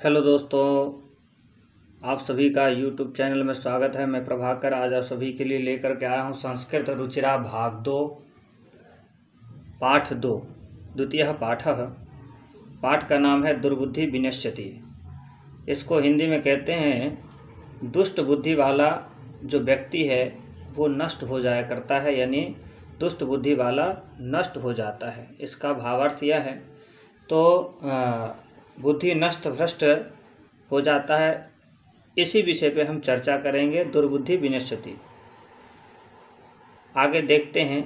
Hello दोस्तों, आप सभी का YouTube चैनल में स्वागत है। मैं प्रभाकर आज आप सभी के लिए लेकर के आया हूँ संस्कृत रुचिरा भाग 2 पाठ 2 द्वितीय पाठः। पाठ का नाम है दुर्बुद्धि विनश्यति। इसको हिंदी में कहते हैं दुष्ट बुद्धि वाला जो व्यक्ति है वो नष्ट हो जाया करता है, यानी दुष्ट बुद्धि वाला नष्ट हो जाता है। इसका भावार्थ यह है तो बुद्धि नष्ट भ्रष्ट हो जाता है। इसी विषय पे हम चर्चा करेंगे, दुर्बुद्धि विनश्यति। आगे देखते हैं,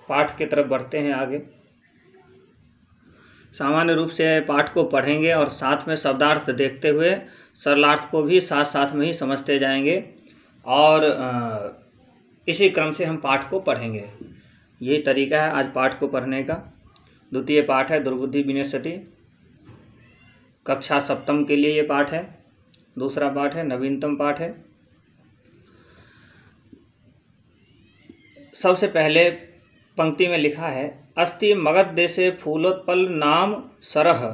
पाठ की तरफ बढ़ते हैं आगे। सामान्य रूप से पाठ को पढ़ेंगे और साथ में शब्दार्थ देखते हुए सरलार्थ को भी साथ साथ में ही समझते जाएंगे और इसी क्रम से हम पाठ को पढ़ेंगे। यही तरीका है आज पाठ को पढ़ने का। द्वितीय पाठ है दुर्बुद्धि विनश्यति। कक्षा सप्तम के लिए ये पाठ है। दूसरा पाठ है, नवीनतम पाठ है। सबसे पहले पंक्ति में लिखा है अस्ति मगध देशे फूलोत्पल नाम सरह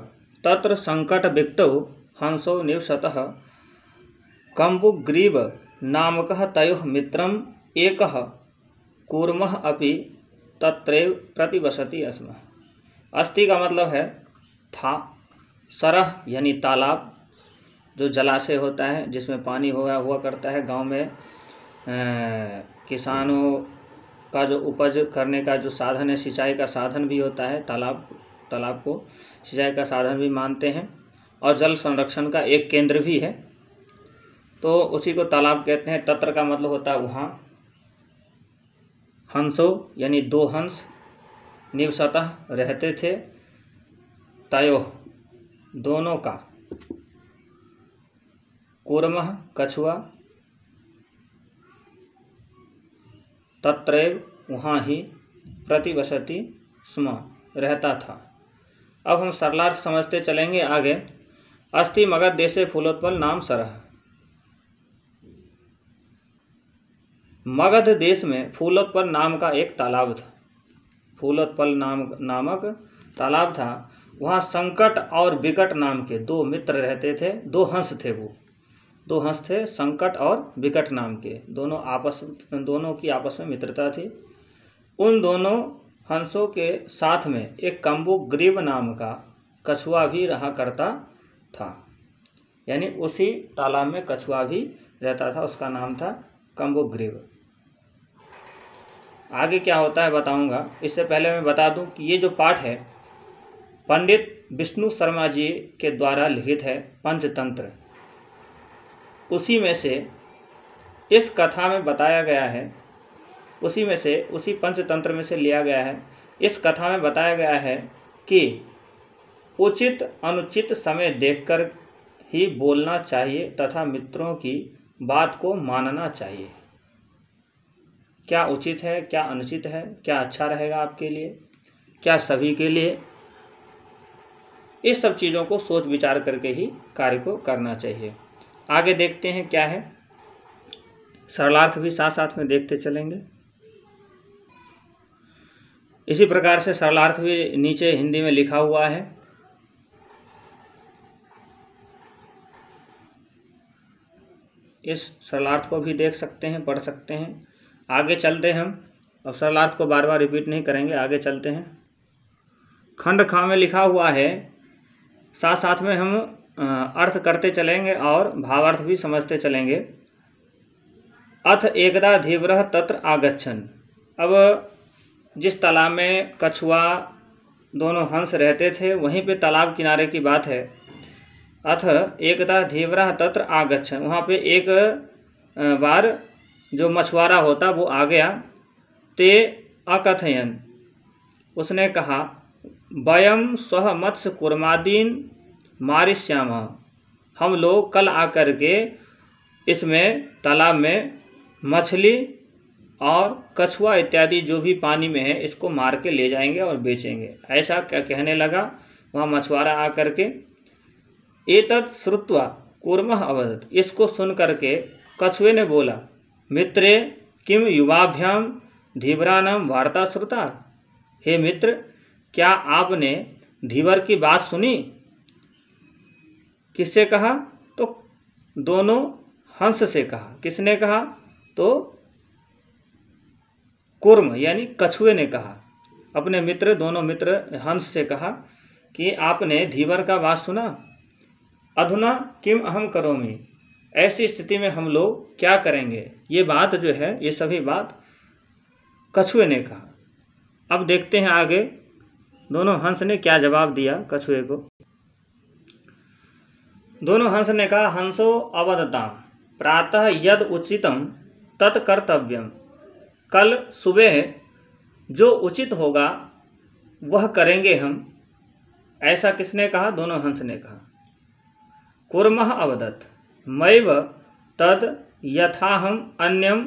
तत्र संकट विक्टौ हंसो निवसतः कंबुग्रीव नामकः तयोः मित्रम एकः कूर्मः अपि तत्रैव प्रतिवसति स्म। अस्ति का मतलब है था, सरह यानी तालाब, जो जलाशय होता है जिसमें पानी हुआ करता है। गांव में किसानों का जो उपज करने का जो साधन है, सिंचाई का साधन भी होता है। तालाब को सिंचाई का साधन भी मानते हैं और जल संरक्षण का एक केंद्र भी है, तो उसी को तालाब कहते हैं। तत्र का मतलब होता है वहाँ। हंसो यानी दो हंस, निवसतः रहते थे, तयोः दोनों का, कूर्मः कछुआ, तत्रैव वहाँ ही, प्रतिवसति स्म रहता था। अब हम सरलार्थ समझते चलेंगे आगे। अस्ति मगध देशे फूलोत्पल नाम सरह। मगध देश में फूलोत्पल नाम का एक तालाब था। फूलोत्पल नामक तालाब था। वहाँ संकट और विकट नाम के दो मित्र रहते थे। दो हंस थे, वो दो हंस थे, संकट और विकट नाम के। दोनों की आपस में मित्रता थी। उन दोनों हंसों के साथ में एक कंबुग्रीव नाम का कछुआ भी रहा करता था, यानी उसी तालाब में कछुआ भी रहता था। उसका नाम था कंबुग्रीव। आगे क्या होता है बताऊंगा। इससे पहले मैं बता दूं कि ये जो पाठ है पंडित विष्णु शर्मा जी के द्वारा लिखित है, पंचतंत्र। उसी में से इस कथा में बताया गया है, उसी पंचतंत्र में से लिया गया है। इस कथा में बताया गया है कि उचित अनुचित समय देखकर ही बोलना चाहिए तथा मित्रों की बात को मानना चाहिए। क्या उचित है, क्या अनुचित है, क्या अच्छा रहेगा आपके लिए, क्या सभी के लिए, इस सब चीज़ों को सोच विचार करके ही कार्य को करना चाहिए। आगे देखते हैं क्या है। सरलार्थ भी साथ साथ में देखते चलेंगे। इसी प्रकार से सरलार्थ भी नीचे हिंदी में लिखा हुआ है। इस सरलार्थ को भी देख सकते हैं, पढ़ सकते हैं। आगे चलते हैं हम। अब सरलार्थ को बार बार रिपीट नहीं करेंगे, आगे चलते हैं। खंड खा में लिखा हुआ है, साथ साथ में हम अर्थ करते चलेंगे और भावार्थ भी समझते चलेंगे। अथ एकदा धीवरः तत्र आगच्छन्। अब जिस तालाब में कछुआ दोनों हंस रहते थे वहीं पे तालाब किनारे की बात है। अथ एकदा धीवरः तत्र आगच्छन्, वहाँ पे एक बार जो मछुआरा होता वो आ गया। ते अकथयन्, उसने कहा वयं स्वः मत्स्य कूर्मादीन मारिष्यामः, हम लोग कल आकर के इसमें तालाब में मछली और कछुआ इत्यादि जो भी पानी में है इसको मार के ले जाएंगे और बेचेंगे। ऐसा क्या कहने लगा वहाँ मछुआरा आकर के। एतत् श्रुत्वा कूर्मः अवदत्, इसको सुन करके कछुए ने बोला मित्रे किम युवाभ्याम धीवरानां वार्ता श्रुता। हे मित्र, क्या आपने धीवर की बात सुनी? किससे कहा? तो दोनों हंस से कहा। किसने कहा? तो कूर्म यानी कछुए ने कहा। अपने मित्र, दोनों मित्र हंस से कहा कि आपने धीवर का बात सुना? अधुना किम अहम करोमि, ऐसी स्थिति में हम लोग क्या करेंगे? ये बात जो है, ये सभी बात कछुए ने कहा। अब देखते हैं आगे दोनों हंस ने क्या जवाब दिया कछुए को। दोनों हंस ने कहा, हंसो अवदताम प्रातः यद उचितम तत्कर्तव्यम, कल सुबह जो उचित होगा वह करेंगे हम। ऐसा किसने कहा? दोनों हंस ने कहा। कूर्मः अवदत् मैव तद यथाहम अन्यम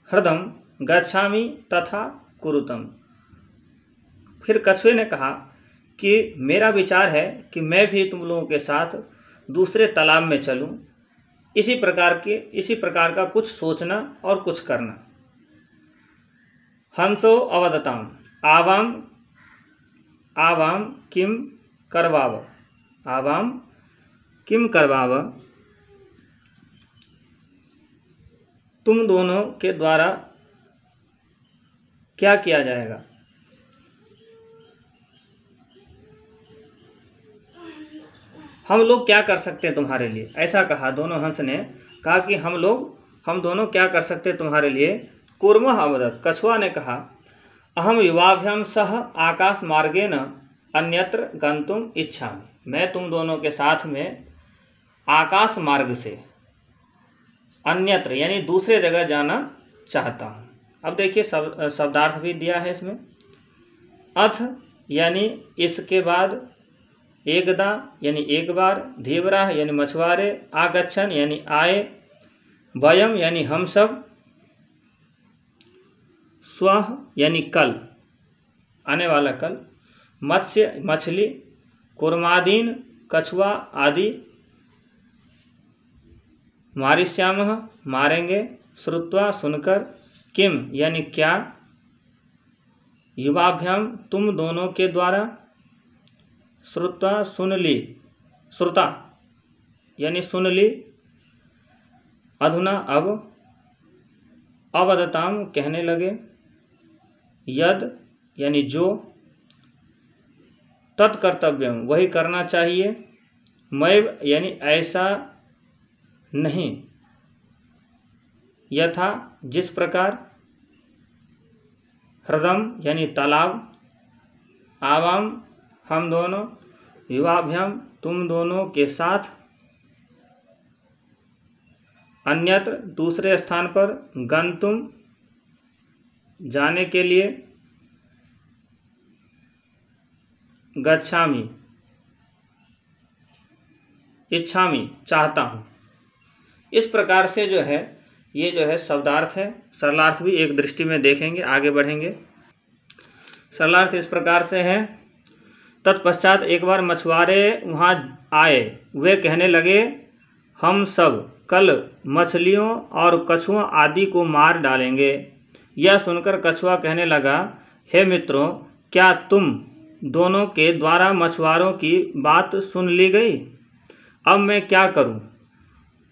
हृदम गच्छामि तथा कुरुतम। फिर कछुए ने कहा कि मेरा विचार है कि मैं भी तुम लोगों के साथ दूसरे तालाब में चलूं, इसी प्रकार का कुछ सोचना और कुछ करना। हंसो अवदताम आवाम किम करवाव, आवाम किम करवाव, तुम दोनों के द्वारा क्या किया जाएगा? हम लोग क्या कर सकते हैं तुम्हारे लिए? ऐसा कहा। दोनों हंस ने कहा कि हम दोनों क्या कर सकते हैं तुम्हारे लिए? कूर्मः अवदत्, कछुआ ने कहा, अहम युवाभ्याम सह आकाश मार्गेण अन्यत्र गंतुम इच्छामि, मैं तुम दोनों के साथ में आकाश मार्ग से अन्यत्र यानी दूसरे जगह जाना चाहता हूँ। अब देखिए शब्दार्थ भी दिया है इसमें। अथ यानी इसके बाद, एकदा यानी एक बार, धीवरा यानी मछुआरे, आगच्छन यानी आए, वयम यानी हम सब, स्वः यानी कल, आने वाला कल, मत्स्य मछली, कूर्मादीन कछुआ आदि, मारिष्यामः मारेंगे, श्रुत्वा सुनकर, किम यानी क्या, युवाभ्याम तुम दोनों के द्वारा, श्रुत्वा सुन ली, श्रुता यानी सुन ली, अधुना अब, अवदताम कहने लगे, यद यानी जो, तत्कर्तव्यम वही करना चाहिए, मैव यानी ऐसा नहीं, यथा जिस प्रकार, हृदम यानी तालाब, आवाम हम दोनों, युवाभ्याम तुम दोनों के साथ, अन्यत्र दूसरे स्थान पर, गंतुम जाने के लिए, गच्छामि इच्छामि चाहता हूँ। इस प्रकार से जो है ये जो है शब्दार्थ है। सरलार्थ भी एक दृष्टि में देखेंगे, आगे बढ़ेंगे। सरलार्थ इस प्रकार से है, तत्पश्चात एक बार मछुआरे वहाँ आए, वे कहने लगे, हम सब कल मछलियों और कछुओं आदि को मार डालेंगे। यह सुनकर कछुआ कहने लगा, हे मित्रों, क्या तुम दोनों के द्वारा मछुआरों की बात सुन ली गई? अब मैं क्या करूं?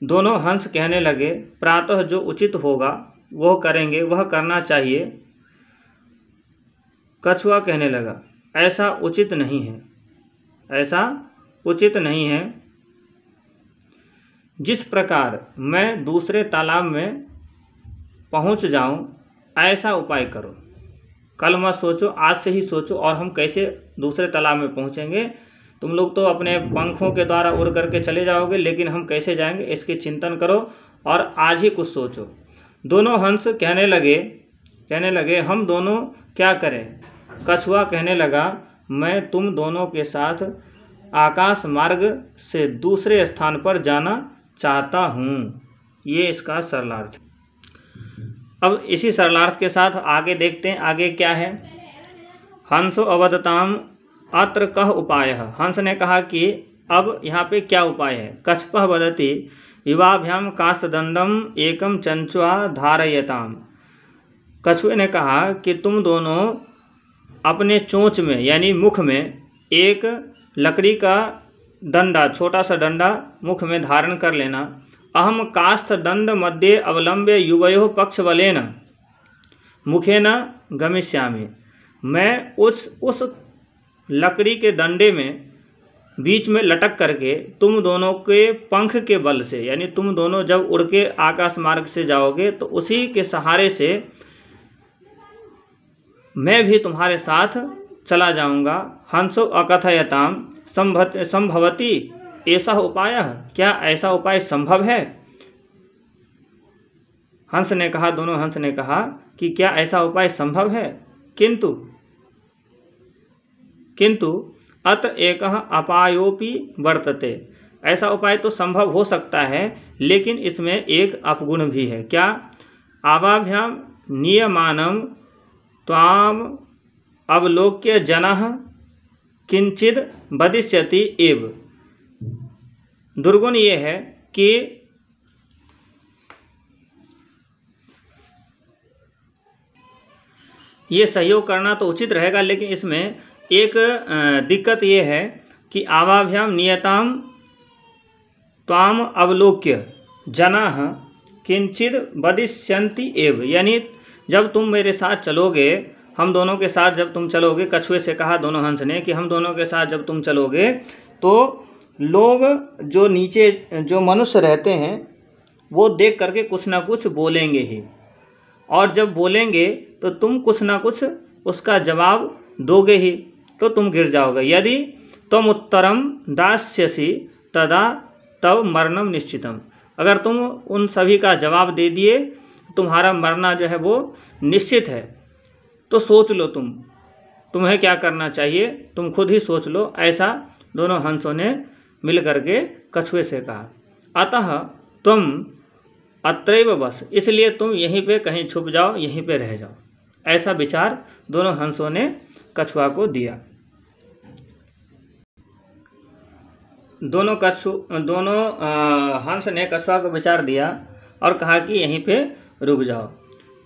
दोनों हंस कहने लगे, प्रातः जो उचित होगा वह करेंगे, वह करना चाहिए। कछुआ कहने लगा, ऐसा उचित नहीं है, ऐसा उचित नहीं है। जिस प्रकार मैं दूसरे तालाब में पहुंच जाऊं, ऐसा उपाय करो। कल मत सोचो, आज से ही सोचो और हम कैसे दूसरे तालाब में पहुंचेंगे। तुम लोग तो अपने पंखों के द्वारा उड़ करके चले जाओगे, लेकिन हम कैसे जाएंगे इसकी चिंतन करो और आज ही कुछ सोचो। दोनों हंस कहने लगे हम दोनों क्या करें? कछुआ कहने लगा, मैं तुम दोनों के साथ आकाश मार्ग से दूसरे स्थान पर जाना चाहता हूँ। ये इसका सरलार्थ। अब इसी सरलार्थ के साथ आगे देखते हैं, आगे क्या है। हंसो अवदताम अत्र कह उपाय। हंस ने कहा कि अब यहाँ पे क्या उपाय है। कछपः वदति युवाभ्याम काष्ठदंडम एकम चंचुआ धारयताम। कछुए ने कहा कि तुम दोनों अपने चोंच में यानी मुख में एक लकड़ी का दंडा, छोटा सा डंडा मुख में धारण कर लेना। अहम कास्थ दंड मध्ये अवलंब्य युवयोः पक्षबलेन मुखेन गमिष्यामि। मैं उस लकड़ी के डंडे में बीच में लटक करके तुम दोनों के पंख के बल से, यानी तुम दोनों जब उड़ के आकाश मार्ग से जाओगे तो उसी के सहारे से मैं भी तुम्हारे साथ चला जाऊंगा। हंसो अकथयताम संभवती ऐसा उपाय, क्या ऐसा उपाय संभव है? हंस ने कहा, दोनों हंस ने कहा कि क्या ऐसा उपाय संभव है? किंतु अत्र एकः अपायोपि वर्तते। ऐसा उपाय तो संभव हो सकता है, लेकिन इसमें एक अपगुण भी है। क्या? आवाभ्याम नियमानं त्वाम अवलोक्य जनः किंचिद वदिष्यति एव। दुर्गुण ये है कि ये सहयोग करना तो उचित रहेगा, लेकिन इसमें एक दिक्कत ये है कि आवाभ्याम नियताम त्वाम अवलोक्य जनाः किंचिद वदिष्यन्ति एव, यानी जब तुम मेरे साथ चलोगे, हम दोनों के साथ जब तुम चलोगे, कछुए से कहा दोनों हंस ने कि हम दोनों के साथ जब तुम चलोगे तो लोग जो नीचे जो मनुष्य रहते हैं वो देख करके कुछ ना कुछ बोलेंगे ही, और जब बोलेंगे तो तुम कुछ ना कुछ उसका जवाब दोगे ही, तो तुम गिर जाओगे। यदि तुम उत्तरम दास्यसि तदा तव मरणम निश्चितम। अगर तुम उन सभी का जवाब दे दिए, तुम्हारा मरना जो है वो निश्चित है। तो सोच लो तुम्हें क्या करना चाहिए, तुम खुद ही सोच लो। ऐसा दोनों हंसों ने मिल करके कछुए से कहा। अतः तुम अत्रैव बस, इसलिए तुम यहीं पे कहीं छुप जाओ, यहीं पे रह जाओ। ऐसा विचार दोनों हंसों ने कछुआ को दिया। दोनों हंस ने कछुआ को विचार दिया और कहा कि यहीं पे रुक जाओ।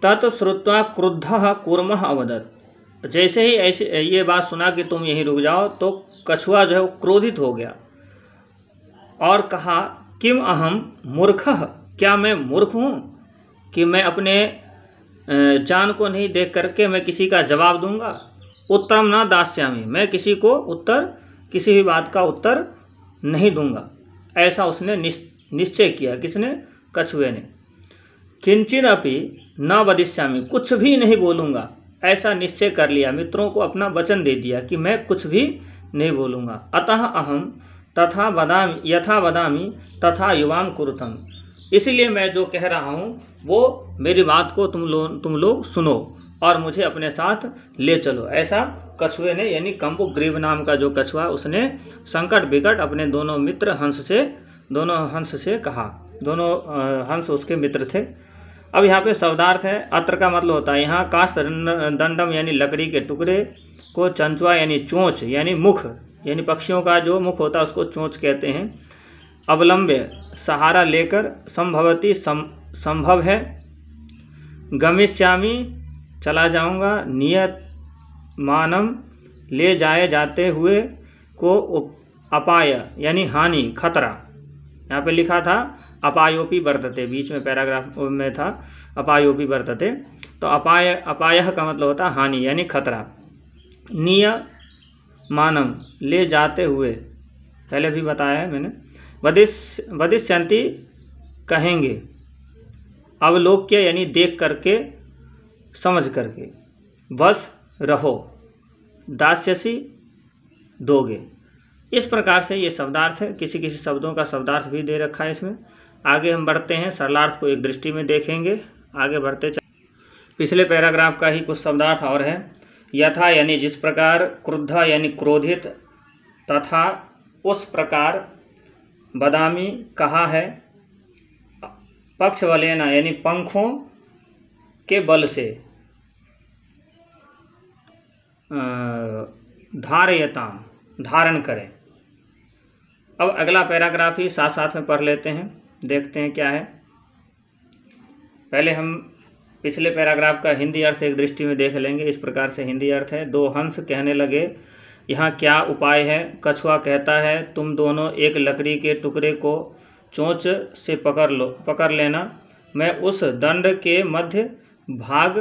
तत् श्रुत्वा क्रुद्धः कूर्मः अवदत्। जैसे ही ऐसे ये बात सुना कि तुम यहीं रुक जाओ, तो कछुआ जो है वो क्रोधित हो गया और कहा, किम अहम मूर्खः, क्या मैं मूर्ख हूँ कि मैं अपने जान को नहीं देख करके मैं किसी का जवाब दूंगा। उत्तरम न दास्यामि, मैं किसी को किसी भी बात का उत्तर नहीं दूंगा। ऐसा उसने निश्चय किया। किसने? कछुए ने। किंचिद अपि न वदिष्यामि, कुछ भी नहीं बोलूँगा, ऐसा निश्चय कर लिया। मित्रों को अपना वचन दे दिया कि मैं कुछ भी नहीं बोलूँगा। अतः अहम यथा वदामि तथा युवाम कुरुतम। इसलिए मैं जो कह रहा हूँ वो मेरी बात को तुम लोग सुनो और मुझे अपने साथ ले चलो। ऐसा कछुए ने, यानी कंबुग्रीव नाम का जो कछुआ, उसने संकट विकट अपने दोनों हंस से कहा। दोनों हंस उसके मित्र थे। अब यहाँ पे शब्दार्थ है। अत्र का मतलब होता है यहाँ काष्ठ दंडम, यानी लकड़ी के टुकड़े को, चंचुआ यानी चोंच, यानी मुख, यानी पक्षियों का जो मुख होता है उसको चोंच कहते हैं। अवलंब्य, सहारा लेकर, संभवती, संभव है, गमिष्यामि, चला जाऊंगा, नियत मानम, ले जाए जाते हुए, को, अपाय यानी हानि, खतरा। यहाँ पे लिखा था अपायोपि वर्तते, बीच में पैराग्राफ में था अपायोपि वर्तते, तो अपायः का मतलब होता है हानि यानी खतरा। नियमानम, ले जाते हुए, पहले भी बताया है मैंने। वदिष्यन्ति, कहेंगे। अवलोक्य यानी देख करके, समझ करके। बस रहो, दास्यसि, दोगे। इस प्रकार से ये शब्दार्थ है। किसी किसी शब्दों का शब्दार्थ भी दे रखा है इसमें। आगे हम बढ़ते हैं, सरलार्थ को एक दृष्टि में देखेंगे। आगे बढ़ते पिछले पैराग्राफ का ही कुछ शब्दार्थ और है। यथा यानी जिस प्रकार, क्रुद्ध यानी क्रोधित, तथा उस प्रकार, वदामि कहा है, पक्षबलेन यानी पंखों के बल से, धारयताम, धारण करें। अब अगला पैराग्राफ ही साथ साथ में पढ़ लेते हैं, देखते हैं क्या है। पहले हम पिछले पैराग्राफ का हिंदी अर्थ एक दृष्टि में देख लेंगे। इस प्रकार से हिंदी अर्थ है। दो हंस कहने लगे, यहाँ क्या उपाय है? कछुआ कहता है, तुम दोनों एक लकड़ी के टुकड़े को चोंच से पकड़ लेना। मैं उस दंड के मध्य भाग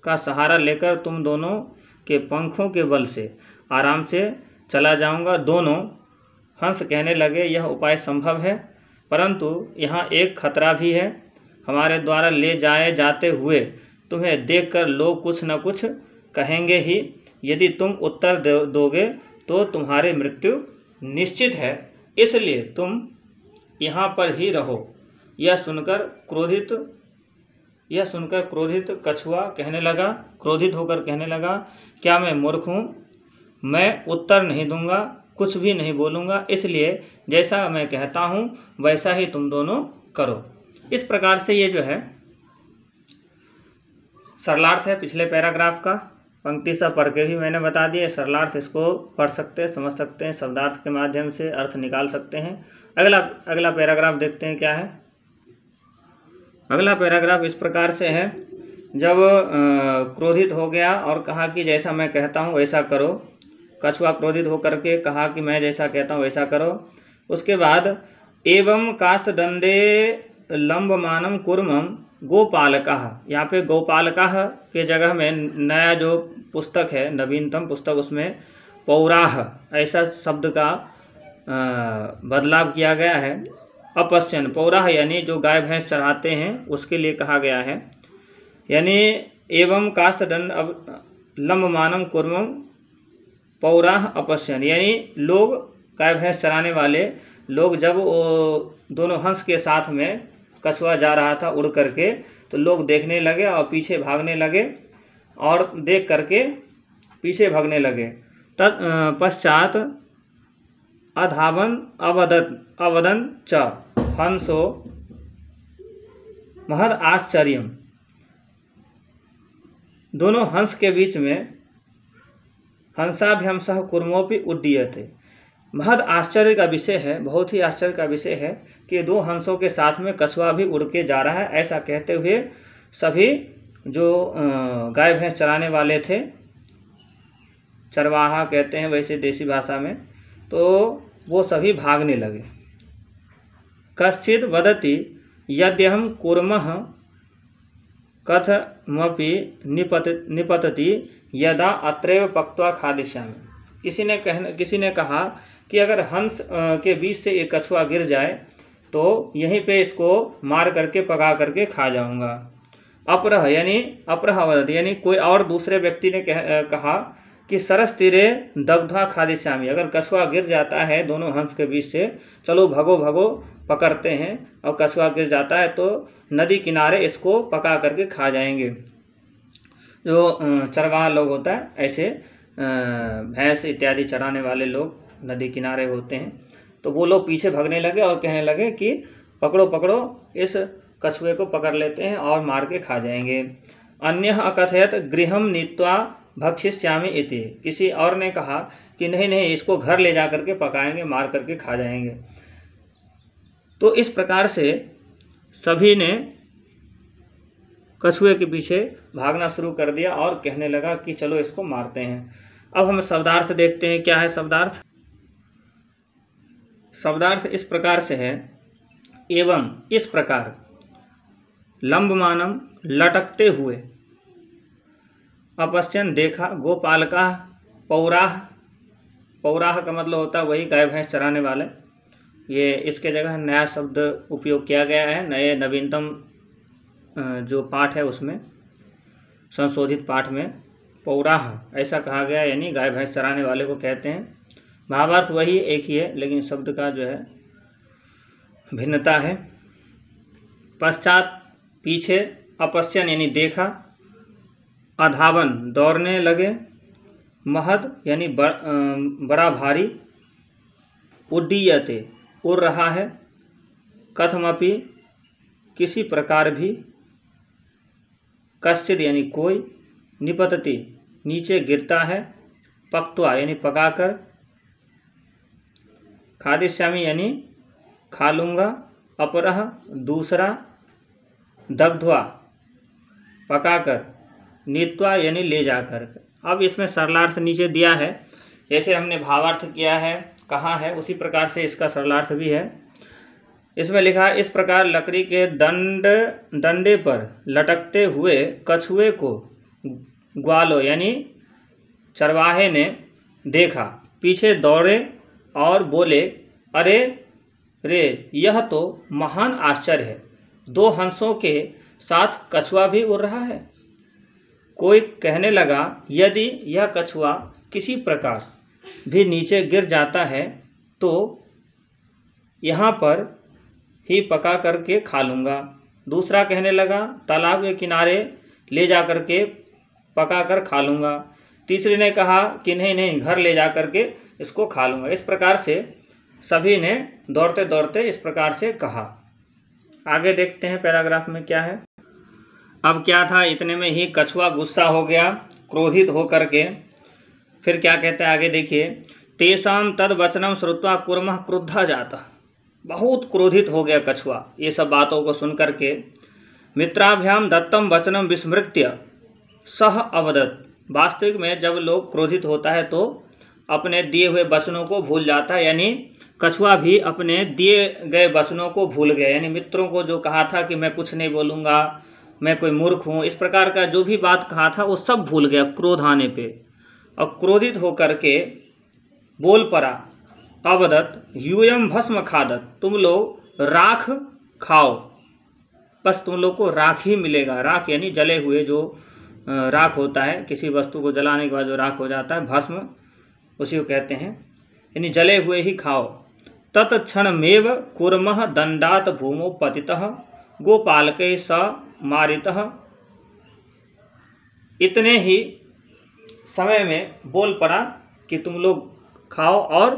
का सहारा लेकर तुम दोनों के पंखों के बल से आराम से चला जाऊंगा। दोनों हंस कहने लगे, यह उपाय संभव है, परंतु यहाँ एक खतरा भी है। हमारे द्वारा ले जाए जाते हुए तुम्हें देखकर लोग कुछ न कुछ कहेंगे ही। यदि तुम उत्तर दोगे तो तुम्हारी मृत्यु निश्चित है, इसलिए तुम यहाँ पर ही रहो। यह सुनकर क्रोधित कछुआ क्रोधित होकर कहने लगा, क्या मैं मूर्ख हूँ? मैं उत्तर नहीं दूंगा, कुछ भी नहीं बोलूँगा, इसलिए जैसा मैं कहता हूँ वैसा ही तुम दोनों करो। इस प्रकार से ये जो है सरलार्थ है पिछले पैराग्राफ का। पंक्ति सब पढ़ के भी मैंने बता दिया। सरलार्थ इसको पढ़ सकते हैं, समझ सकते हैं, शब्दार्थ के माध्यम से अर्थ निकाल सकते हैं। अगला पैराग्राफ देखते हैं क्या है। अगला पैराग्राफ इस प्रकार से है, जब क्रोधित हो गया और कहा कि जैसा मैं कहता हूँ वैसा करो। कछुआ क्रोधित होकर के कहा कि मैं जैसा कहता हूँ वैसा करो। उसके बाद एवं काष्ठदंडे लंबमानं कुर्मं गोपालकः। यहाँ पे गोपालकः के जगह में नया जो पुस्तक है, नवीनतम पुस्तक, उसमें पौराह ऐसा शब्द का बदलाव किया गया है। अपश्यन, पौराह यानी जो गाय भैंस चढ़ाते हैं उसके लिए कहा गया है। यानी एवं काष्ठदंड लंबमानं कुर्मं पौराह अपश्यन, यानी लोग गाय भैंस चराने वाले लोग जब वो दोनों हंस के साथ में कछुआ जा रहा था उड़ करके, तो लोग देखने लगे और पीछे भागने लगे और देख करके पीछे भागने लगे। पश्चात अधावन अवदन च हंसो महद आश्चर्यम। दोनों हंस के बीच में हंसाभ्यम सह कुर्मोपि उड्डीयते। महद आश्चर्य का विषय है, बहुत ही आश्चर्य का विषय है कि दो हंसों के साथ में कछुआ भी उड़ के जा रहा है। ऐसा कहते हुए सभी जो गाय भैंस चराने वाले थे, चरवाहा कहते हैं वैसे देसी भाषा में, तो वो सभी भागने लगे। कश्चित् वदति यद्यहं कुर्मः कथमपि निपतति यदा अत्रैव पक्त्वा खादिष्यामि। किसी ने कहा कि अगर हंस के बीच से एक कछुआ गिर जाए तो यहीं पे इसको मार करके पका करके खा जाऊंगा। अपरह यानी अपरह वदति यानी कोई और दूसरे व्यक्ति ने कहा कि सरस तीरे दग्धा खादिष्यामि। अगर कछुआ गिर जाता है दोनों हंस के बीच से, चलो भगो पकड़ते हैं, और कछुआ गिर जाता है तो नदी किनारे इसको पका करके खा जाएंगे। जो चरवाहा लोग होता है, ऐसे भैंस इत्यादि चराने वाले लोग नदी किनारे होते हैं, तो वो लोग पीछे भागने लगे और कहने लगे कि पकड़ो इस कछुए को पकड़ लेते हैं और मार के खा जाएंगे। अन्यः अकथयत गृहं नीत्वा भक्षिष्यामि इति। किसी और ने कहा कि नहीं इसको घर ले जा करके पकाएंगे, मार करके खा जाएंगे। तो इस प्रकार से सभी ने कछुए के पीछे भागना शुरू कर दिया और कहने लगा कि चलो इसको मारते हैं। अब हम शब्दार्थ देखते हैं क्या है शब्दार्थ। शब्दार्थ इस प्रकार से है, एवं इस प्रकार, लंबमानं लटकते हुए, अपश्यन देखा, गोपालका पौराह का मतलब होता है वही गाय भैंस चराने वाले। ये इसके जगह नया शब्द उपयोग किया गया है, नए नवीनतम जो पाठ है उसमें, संशोधित पाठ में पौराह ऐसा कहा गया, यानी गाय भैंस चराने वाले को कहते हैं। भावार्थ वही एक ही है, लेकिन शब्द का जो है भिन्नता है। पश्चात पीछे, अपश्यन यानी देखा, अधावन दौड़ने लगे, महद यानी बड़ा भारी, उड्डीयते उड़ रहा है, कथमपि किसी प्रकार भी, कश्चित् यानी कोई, निपतति नीचे गिरता है, पक्त्वा यानी पकाकर, खादिष्यामि यानी खा लूँगा, अपरह दूसरा, दग्ध्वा पकाकर, नीत्वा यानी ले जाकर। अब इसमें सरलार्थ नीचे दिया है जैसे हमने भावार्थ किया है, कहा है, उसी प्रकार से इसका सरलार्थ भी है। इसमें लिखा है, इस प्रकार लकड़ी के डंडे पर लटकते हुए कछुए को ग्वालो यानी चरवाहे ने देखा, पीछे दौड़े और बोले, अरे रे, यह तो महान आश्चर्य है, 2 हंसों के साथ कछुआ भी उड़ रहा है। कोई कहने लगा, यदि यह कछुआ किसी प्रकार भी नीचे गिर जाता है तो यहाँ पर ही पका करके खा लूँगा। दूसरा कहने लगा, तालाब के किनारे ले जा कर के पका कर खा लूँगा। तीसरे ने कहा कि नहीं नहीं, घर ले जा कर के इसको खा लूँगा। इस प्रकार से सभी ने दौड़ते दौड़ते इस प्रकार से कहा। आगे देखते हैं पैराग्राफ में क्या है। अब क्या था, इतने में ही कछुआ गुस्सा हो गया, क्रोधित हो करके। फिर क्या कहते हैं आगे देखिए, तेषां तद वचनम श्रुत्वा कूर्मः क्रुद्धा जाता। बहुत क्रोधित हो गया कछुआ ये सब बातों को सुन करके। मित्राभ्याम दत्तम वचनम विस्मृत्य सह अवदत्। वास्तविक में जब लोग क्रोधित होता है तो अपने दिए हुए वचनों को भूल जाता है, यानी कछुआ भी अपने दिए गए वचनों को भूल गया। यानी मित्रों को जो कहा था कि मैं कुछ नहीं बोलूँगा, मैं कोई मूर्ख हूँ, इस प्रकार का जो भी बात कहा था वो सब भूल गया क्रोध आने पे। और क्रोधित होकर के बोल पड़ा, अवदत् यूयम भस्म खादत, तुम लोग राख खाओ, बस तुम लोग को राख ही मिलेगा। राख यानी जले हुए जो राख होता है, किसी वस्तु को जलाने के बाद जो राख हो जाता है, भस्म उसी को कहते हैं, यानी जले हुए ही खाओ। तत्क्षणमेव कूर्मः दंडात भूमौ पतितः गोपालकै स मारितः। इतने ही समय में बोल पड़ा कि तुम लोग खाओ और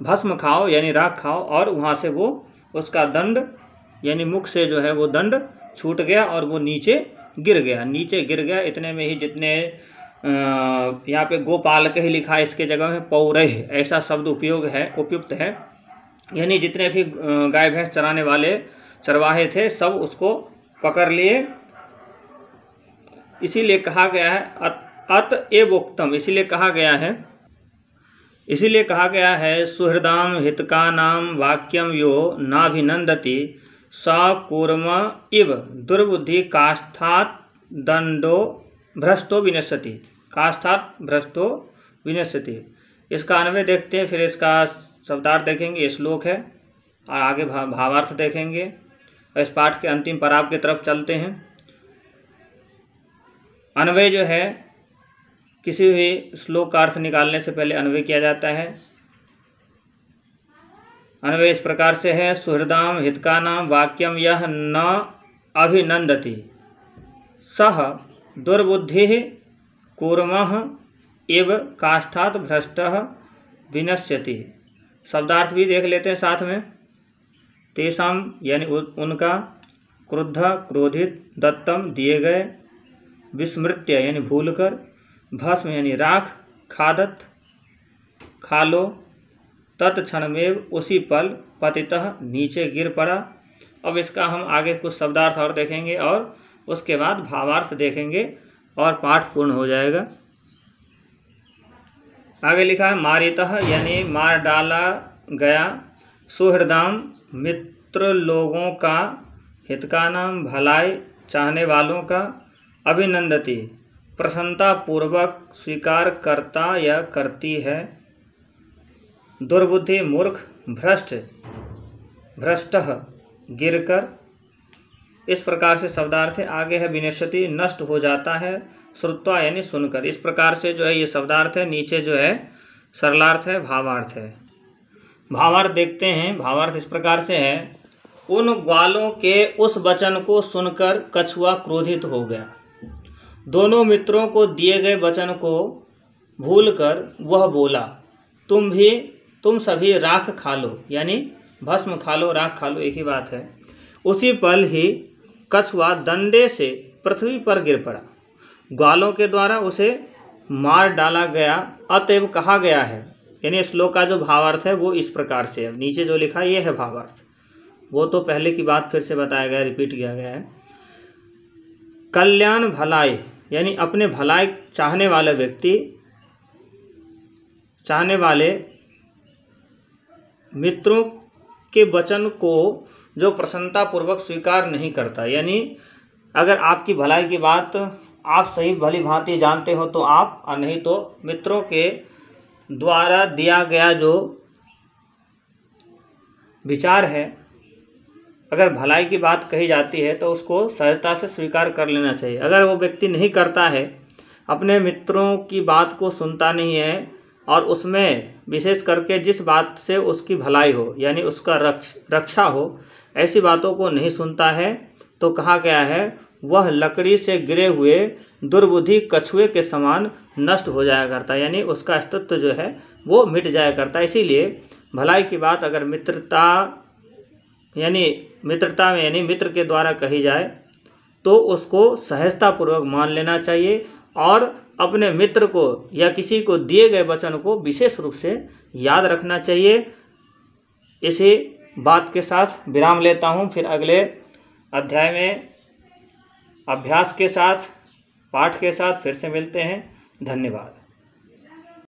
भस्म खाओ यानी राख खाओ, और वहाँ से वो उसका दंड यानी मुख से जो है वो दंड छूट गया और वो नीचे गिर गया। इतने में ही जितने यहाँ पे गोपालक ही लिखा है, इसके जगह में पौरह ऐसा शब्द उपयुक्त है, यानी जितने भी गाय भैंस चराने वाले चरवाहे थे सब उसको पकड़ लिए। इसीलिए कहा गया है अतएवोक्तम, इसीलिए कहा गया है सुहृदाम हितकानाम वाक्यम यो नाभिनंदति स कूर्म इव दुर्बुद्धि काष्ठात् दंडो भ्रष्टो विनश्यति। इसका अन्वय देखते हैं, फिर इसका शब्दार्थ देखेंगे। ये श्लोक है और आगे भावार्थ देखेंगे और इस पाठ के अंतिम पड़ाव की तरफ चलते हैं। अन्वय जो है, किसी भी श्लोक का अर्थ निकालने से पहले अन्वय किया जाता है। अन्वय इस प्रकार से है, सुहृदाम हितकानाम वाक्यम यह न अभिनंदति सह दुर्बुद्धि कूर्मः इव काष्ठात् भ्रष्टः विनश्यति। शब्दार्थ भी देख लेते हैं साथ में। तेषाम यानी उनका, क्रुद्ध क्रोधित, दत्तम दिए गए, विस्मृत्य यानी भूलकर, भस्म यानी राख, खादत खा लो, तत्क्षणमेव उसी पल, पतितः नीचे गिर पड़ा। अब इसका हम आगे कुछ शब्दार्थ और देखेंगे और उसके बाद भावार्थ देखेंगे और पाठ पूर्ण हो जाएगा। आगे लिखा है, मारितः यानी मार डाला गया, सुहृदाम मित्र लोगों का, हितकानाम भलाई चाहने वालों का, अभिनंदति प्रसन्नता पूर्वक स्वीकार करता या करती है, दुर्बुद्धि मूर्ख, भ्रष्टः गिरकर। इस प्रकार से शब्दार्थ है। आगे है विनश्यति नष्ट हो जाता है, श्रुत्वा यानी सुनकर। इस प्रकार से जो है ये शब्दार्थ है। नीचे जो है सरलार्थ है, भावार्थ है। भावार्थ देखते हैं। भावार्थ इस प्रकार से है, उन ग्वालों के उस वचन को सुनकर कछुआ क्रोधित हो गया। दोनों मित्रों को दिए गए वचन को भूलकर वह बोला, तुम सभी राख खा लो, यानी भस्म खा लो, राख खा लो, एक ही बात है। उसी पल ही कछुआ डंडे से पृथ्वी पर गिर पड़ा। ग्वालों के द्वारा उसे मार डाला गया, अतएव कहा गया है। यानी श्लोक का जो भावार्थ है वो इस प्रकार से है। नीचे जो लिखा है ये है भावार्थ, वो तो पहले की बात फिर से बताया गया, रिपीट किया गया है। कल्याण भलाई यानी अपने भलाई चाहने वाला व्यक्ति चाहने वाले मित्रों के वचन को जो प्रसन्नतापूर्वक स्वीकार नहीं करता, यानी अगर आपकी भलाई की बात आप सही भली भांति जानते हो तो आप, और नहीं तो मित्रों के द्वारा दिया गया जो विचार है, अगर भलाई की बात कही जाती है तो उसको सहजता से स्वीकार कर लेना चाहिए। अगर वो व्यक्ति नहीं करता है, अपने मित्रों की बात को सुनता नहीं है, और उसमें विशेष करके जिस बात से उसकी भलाई हो, यानी उसका रक्षा हो, ऐसी बातों को नहीं सुनता है, तो कहा गया है वह लकड़ी से गिरे हुए दुर्बुद्धि कछुए के समान नष्ट हो जाया करता है, यानी उसका अस्तित्व जो है वो मिट जाया करता है। इसीलिए भलाई की बात अगर मित्रता में यानी मित्र के द्वारा कही जाए तो उसको सहजतापूर्वक मान लेना चाहिए, और अपने मित्र को या किसी को दिए गए वचन को विशेष रूप से याद रखना चाहिए। इसी बात के साथ विराम लेता हूँ। फिर अगले अध्याय में अभ्यास के साथ, पाठ के साथ फिर से मिलते हैं। धन्यवाद।